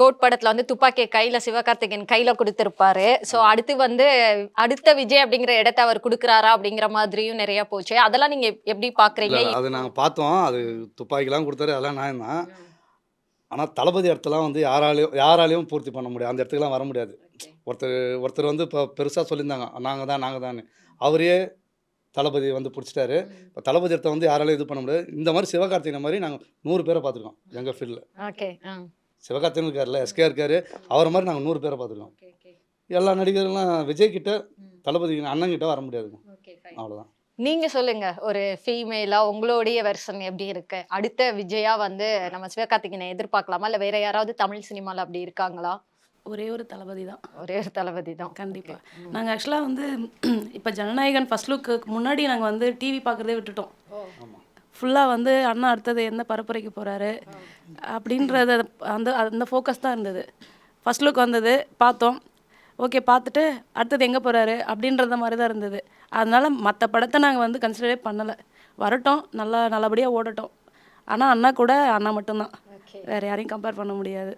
Code படத்துல வந்து துப்பாக்கிய கையில சிவகார்த்திகேயன் கையில குடுத்திருப்பாரு. சோ அடுத்து வந்து அடுத்த விஜய் அப்படிங்கிற இடத்த அவர் குடுக்குறாரா அப்படிங்கிற மாதிரியும் நெறைய போச்சு. அதெல்லாம் நீங்க எப்படி இல்ல, பார்க்குறீங்க? இல்ல. அது நாங்க பார்த்தோம். அது துப்பாக்கிலாம் குடுத்தாரு. அதெல்லாம் நியாயம் தான். ஆனா, தளபதி இடத்தலாம் வந்து யாராலயும் பூர்த்தி பண்ண முடியாது. அந்த இடத்துக்குலாம் வர முடியாது. ஒருத்தர் ஒருத்தர் வந்து இப்ப பெருசா சொல்லியிருந்தாங்க. நாங்க தான்னு. அவரையே தளபதி வந்து புடிச்சுட்டாரு. இப்ப தளபதி இடத்த வந்து யாராலயும் இது பண்ண முடியாது. இந்த மாரி சிவகார்த்திகேயன் மாரி நாங்க 100 பேர பார்த்துருக்கோம். எங்க ஃபீல்ட்ல. ஓகே. சிவகார்த்திகேயன் இருக்கார்ல, எஸ்கே இருக்காரு. அவர மாரி நாங்க 100 பேர பார்த்துருக்கோம். எல்லா நடிகர்களும் விஜய் கிட்ட, தளபதி அண்ணன் கிட்ட வர முடியாதுங்க. அவ்வளோதான். நீங்க சொல்லுங்க. ஒரு ஃபீமேலா உங்களுடைய வெர்ஷன் எப்படி இருக்கு? அடுத்த விஜயா வந்து நம்ம சிவகார்த்திகேயன எதிர்பார்க்கலாமா? இல்ல வேற யாராவது தமிழ் சினிமால அப்படி இருக்காங்களா? ஒரே ஒரு தளபதி தான். ஒரே ஒரு தளபதி தான். கண்டிப்பா. நாங்க ஆக்சுவலா வந்து இப்ப ஜனநாயகன் ஃபர்ஸ்ட் லுக்குக்கு முன்னாடி நாங்க வந்து டிவி பார்க்குறதே விட்டுட்டோம். ஆமா. ஃபுல்லா வந்து அண்ணா அடுத்தது எந்த பரப்புரைக்கு போறாரு அப்படின்றது அந்த அந்த ஃபோக்கஸ் தான் இருந்தது. ஃபர்ஸ்ட் லுக் வந்தது, பார்த்தோம். ஓகே, பார்த்துட்டு அடுத்தது எங்கே போறாரு அப்படின்றத மாதிரி தான் இருந்தது. அதனால மற்ற படத்தை நாங்கள் வந்து கன்சிடரே பண்ணலை. வரட்டும், நல்லபடியாக ஓடட்டும். ஆனால் அண்ணா கூட அண்ணா மட்டும்தான், வேற யாரையும் கம்பேர் பண்ண முடியாது.